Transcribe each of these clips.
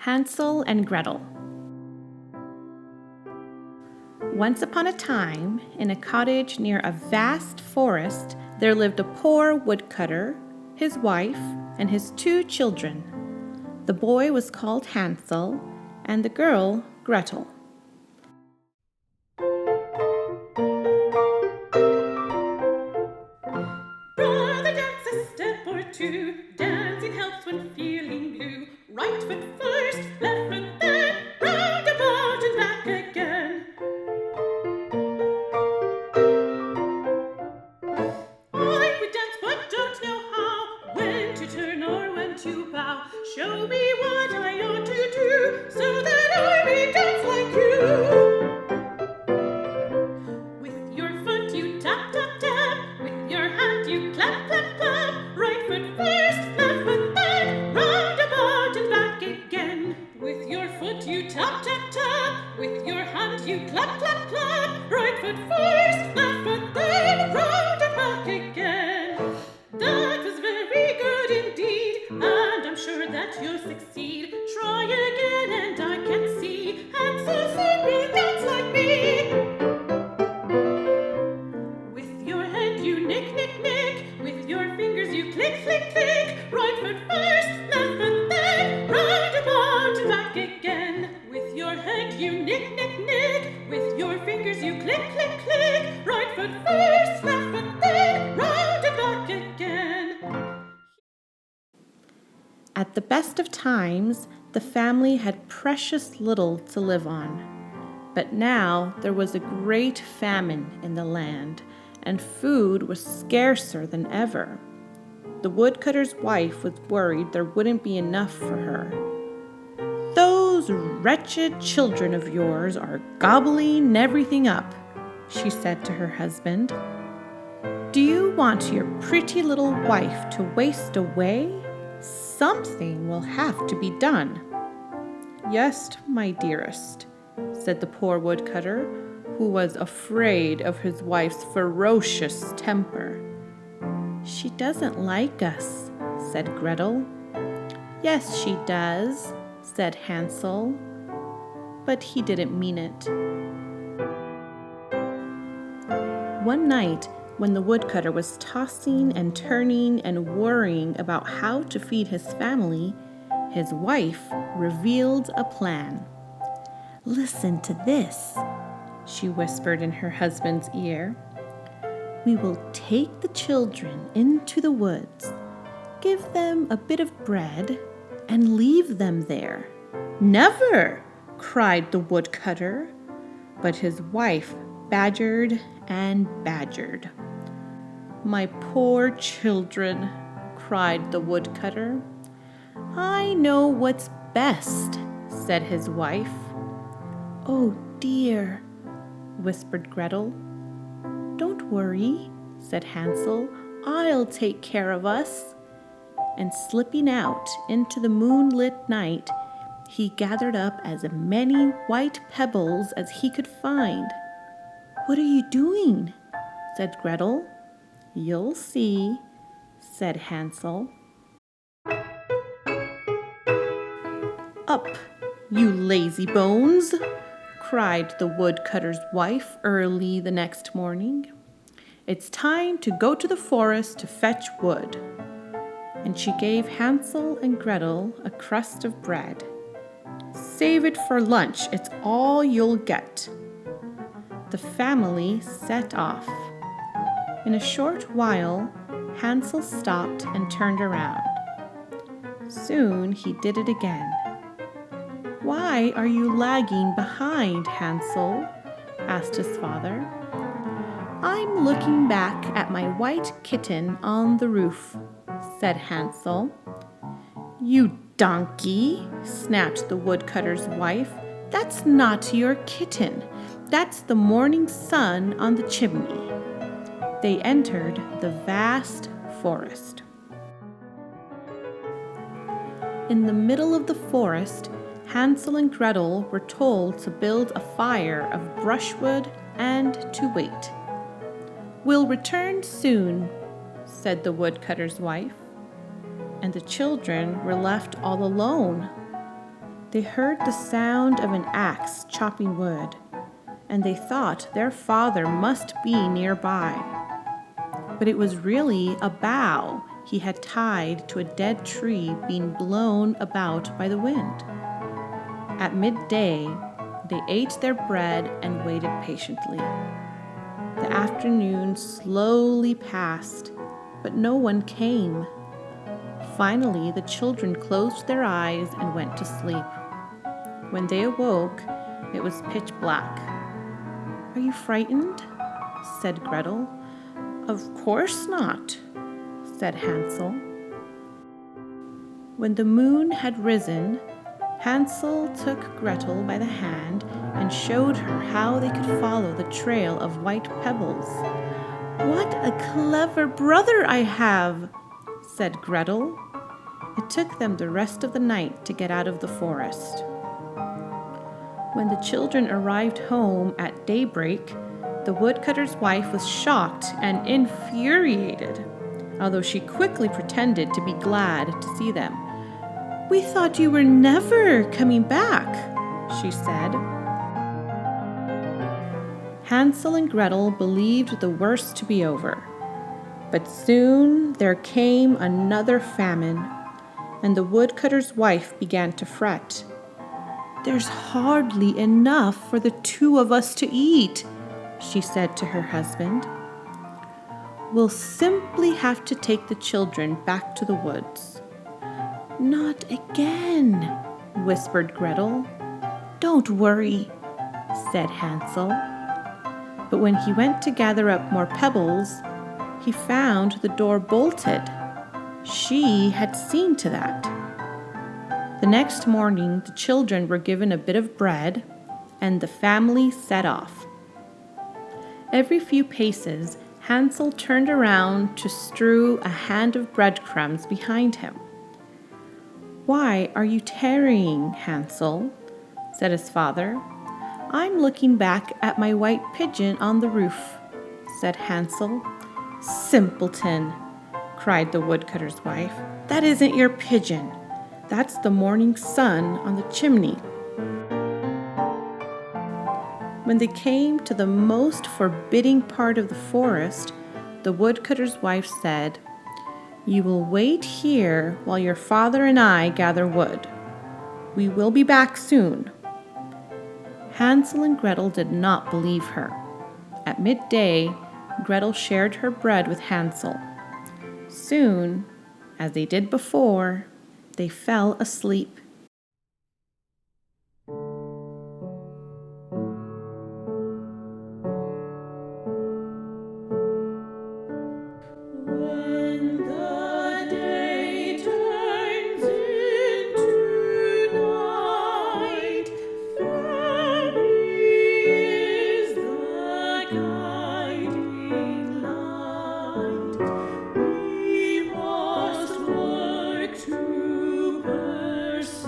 Hansel and Gretel. Once upon a time, in a cottage near a vast forest, there lived a poor woodcutter, his wife, and his 2 children. The boy was called Hansel, and the girl Gretel. Brother, dance a step or two. Dancing helps when feeling blue. Right foot first, left foot then, round about and back again. I would dance but don't know how, when to turn or when to bow. Show me what I ought to do, so that I may dance like you. With your foot you tap, tap, tap. With your hand you clap, clap, clap. Right foot first, left foot then, round about and back again. With your foot you tap, tap, tap. With your hand you clap, clap, clap. Right foot first, left foot then, round and back again. That was very good indeed, and I'm sure that you'll succeed. Try again and I can see Hansel soon will dance like me. With your head you nick, nick, nick. With your fingers you click, click, click. Right foot first, left foot then, round about and back again. With your head you nick, nick, nick. With your fingers you click, click, click. Right foot first, left foot then, round and back again. At the best of times, the family had precious little to live on. But now there was a great famine in the land, and food was scarcer than ever. The woodcutter's wife was worried there wouldn't be enough for her. "Those wretched children of yours are gobbling everything up," she said to her husband. "Do you want your pretty little wife to waste away? Something will have to be done." "Yes, my dearest," said the poor woodcutter, who was afraid of his wife's ferocious temper. "She doesn't like us," said Gretel. "Yes, she does," said Hansel, but he didn't mean it. One night, when the woodcutter was tossing and turning and worrying about how to feed his family, his wife revealed a plan. "Listen to this," she whispered in her husband's ear. "We will take the children into the woods, give them a bit of bread, and leave them there." "Never!" cried the woodcutter, but his wife badgered and badgered. "My poor children," cried the woodcutter. "I know what's best," said his wife. "Oh dear," whispered Gretel. "Don't worry," said Hansel. "I'll take care of us." And slipping out into the moonlit night, he gathered up as many white pebbles as he could find. "What are you doing?" said Gretel. "You'll see," said Hansel. "Up, you lazy bones!" cried the woodcutter's wife early the next morning. "It's time to go to the forest to fetch wood." And she gave Hansel and Gretel a crust of bread. "Save it for lunch, it's all you'll get." The family set off. In a short while, Hansel stopped and turned around. Soon he did it again. "Why are you lagging behind, Hansel?" asked his father. "I'm looking back at my white kitten on the roof," said Hansel. "You donkey!" snapped the woodcutter's wife. "That's not your kitten. That's the morning sun on the chimney." They entered the vast forest. In the middle of the forest, Hansel and Gretel were told to build a fire of brushwood and to wait. "We'll return soon," said the woodcutter's wife. And the children were left all alone. They heard the sound of an axe chopping wood, and they thought their father must be nearby. But it was really a bough he had tied to a dead tree being blown about by the wind. At midday, they ate their bread and waited patiently. The afternoon slowly passed, but no one came. Finally, the children closed their eyes and went to sleep. When they awoke, it was pitch black. "Are you frightened?" said Gretel. "Of course not," said Hansel. When the moon had risen, Hansel took Gretel by the hand and showed her how they could follow the trail of white pebbles. "What a clever brother I have," said Gretel. It took them the rest of the night to get out of the forest. When the children arrived home at daybreak, the woodcutter's wife was shocked and infuriated, although she quickly pretended to be glad to see them. "We thought you were never coming back," she said. Hansel and Gretel believed the worst to be over, but soon there came another famine, and the woodcutter's wife began to fret. "There's hardly enough for the two of us to eat," she said to her husband. "We'll simply have to take the children back to the woods." "Not again," whispered Gretel. "Don't worry," said Hansel. But when he went to gather up more pebbles, he found the door bolted. She had seen to that. The next morning, the children were given a bit of bread, and the family set off. Every few paces, Hansel turned around to strew a hand of breadcrumbs behind him. "Why are you tarrying, Hansel?" said his father. "I'm looking back at my white pigeon on the roof," said Hansel. "Simpleton!" cried the woodcutter's wife. "That isn't your pigeon. That's the morning sun on the chimney." When they came to the most forbidding part of the forest, the woodcutter's wife said, "You will wait here while your father and I gather wood. We will be back soon." Hansel and Gretel did not believe her. At midday, Gretel shared her bread with Hansel. Soon, as they did before, they fell asleep. When the day turns into night, fair is the guiding light. We must work to pursue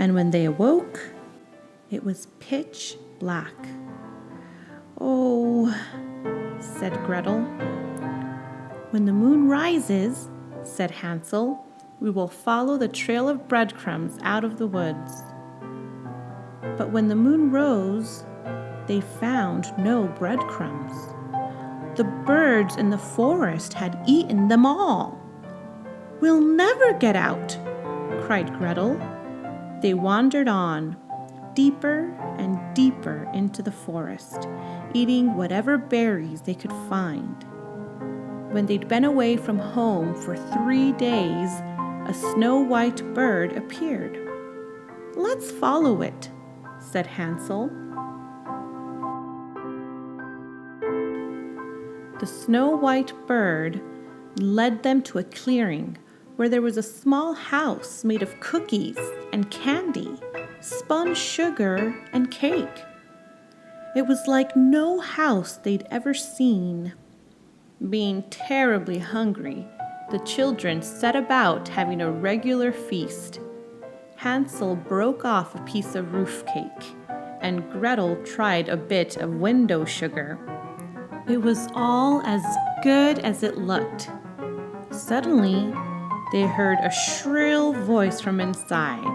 and when they awoke, it was pitch black. "Oh," said Gretel. "When the moon rises," said Hansel, "we will follow the trail of breadcrumbs out of the woods." But when the moon rose, they found no breadcrumbs. The birds in the forest had eaten them all. "We'll never get out," cried Gretel. They wandered on, deeper and deeper into the forest, eating whatever berries they could find. When they'd been away from home for 3 days, a snow-white bird appeared. "Let's follow it," said Hansel. The snow-white bird led them to a clearing where there was a small house made of cookies and candy, spun sugar and cake. It was like no house they'd ever seen. Being terribly hungry, the children set about having a regular feast. Hansel broke off a piece of roof cake, and Gretel tried a bit of window sugar. It was all as good as it looked. Suddenly, they heard a shrill voice from inside.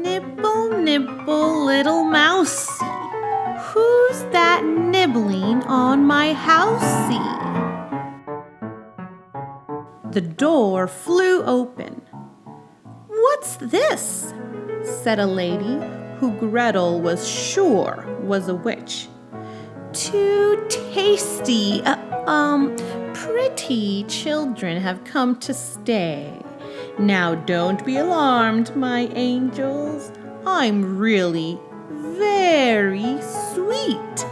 "Nibble, nibble, little mousie, who's that nibbling on my housie?" The door flew open. "What's this?" said a lady who Gretel was sure was a witch. "Two tasty, pretty children have come to stay. Now don't be alarmed, my angels. I'm really very sweet."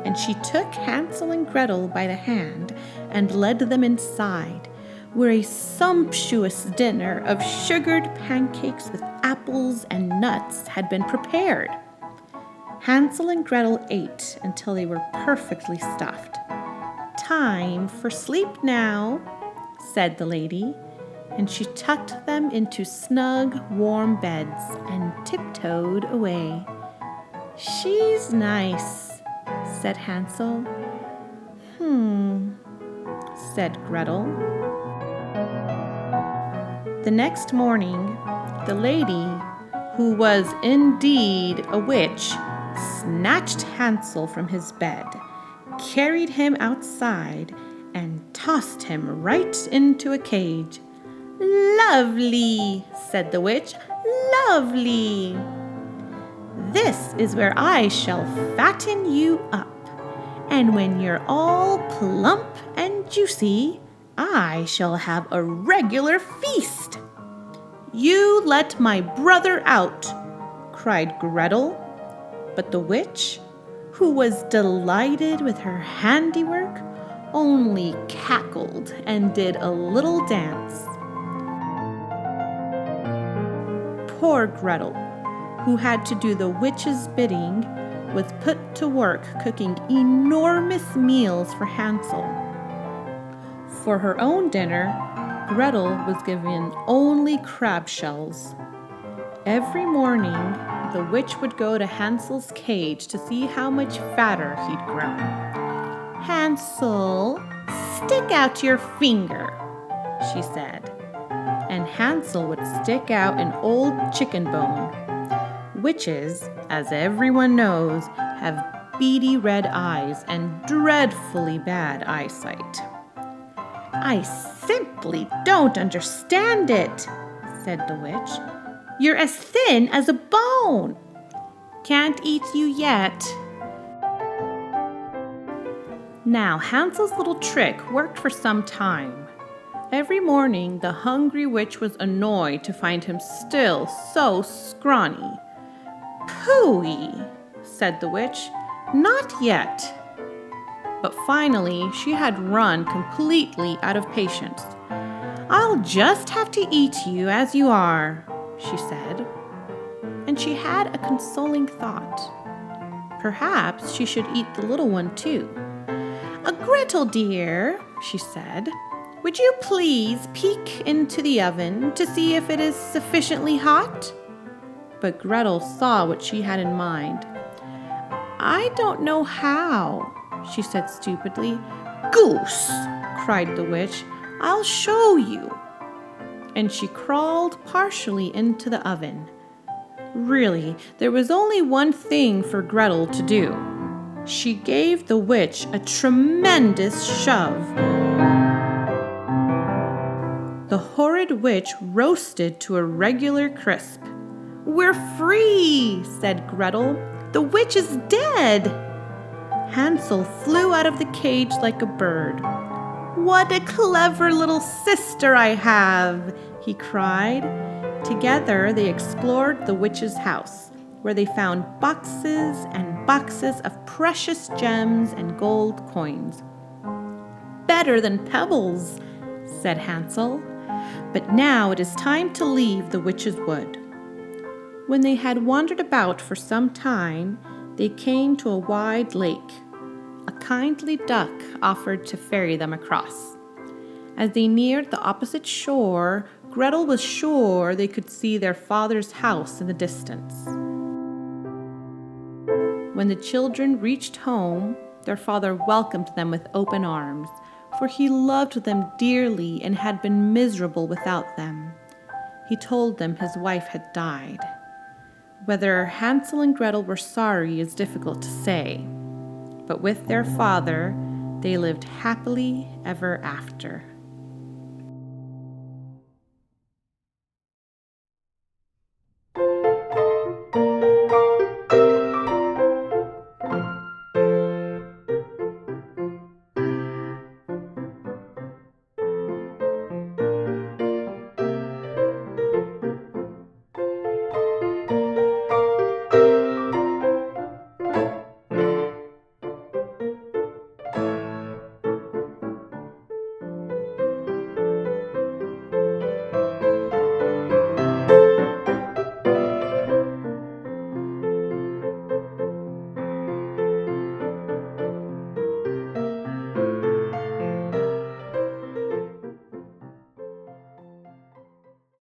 And she took Hansel and Gretel by the hand and led them inside, where a sumptuous dinner of sugared pancakes with apples and nuts had been prepared. Hansel and Gretel ate until they were perfectly stuffed. "Time for sleep now," said the lady, and she tucked them into snug, warm beds and tiptoed away. "She's nice," said Hansel. Said Gretel. The next morning, the lady, who was indeed a witch, snatched Hansel from his bed, carried him outside, and tossed him right into a cage. "Lovely," said the witch, "lovely. This is where I shall fatten you up, and when you're all plump and juicy, I shall have a regular feast." "You let my brother out," cried Gretel. But the witch, who was delighted with her handiwork, only cackled and did a little dance. Poor Gretel, who had to do the witch's bidding, was put to work cooking enormous meals for Hansel. For her own dinner, Gretel was given only crab shells. Every morning, the witch would go to Hansel's cage to see how much fatter he'd grown. "Hansel, stick out your finger," she said. And Hansel would stick out an old chicken bone. Witches, as everyone knows, have beady red eyes and dreadfully bad eyesight. "I simply don't understand it," said the witch. "You're as thin as a bone." "Can't eat you yet." Now, Hansel's little trick worked for some time. Every morning, the hungry witch was annoyed to find him still so scrawny. "Phooey," said the witch, "not yet." But finally, she had run completely out of patience. "I'll just have to eat you as you are," she said. And she had a consoling thought. Perhaps she should eat the little one too. "Gretel, dear," she said, "would you please peek into the oven to see if it is sufficiently hot?" But Gretel saw what she had in mind. "I don't know how," she said stupidly. "Goose!" cried the witch. "I'll show you." And she crawled partially into the oven. Really, there was only one thing for Gretel to do. She gave the witch a tremendous shove. The horrid witch roasted to a regular crisp. "We're free," said Gretel. "The witch is dead." Hansel flew out of the cage like a bird. "What a clever little sister I have!" he cried. Together they explored the witch's house, where they found boxes and boxes of precious gems and gold coins. "Better than pebbles," said Hansel. "But now it is time to leave the witch's wood." When they had wandered about for some time, they came to a wide lake. A kindly duck offered to ferry them across. As they neared the opposite shore, Gretel was sure they could see their father's house in the distance. When the children reached home, their father welcomed them with open arms, for he loved them dearly and had been miserable without them. He told them his wife had died. Whether Hansel and Gretel were sorry is difficult to say, but with their father, they lived happily ever after.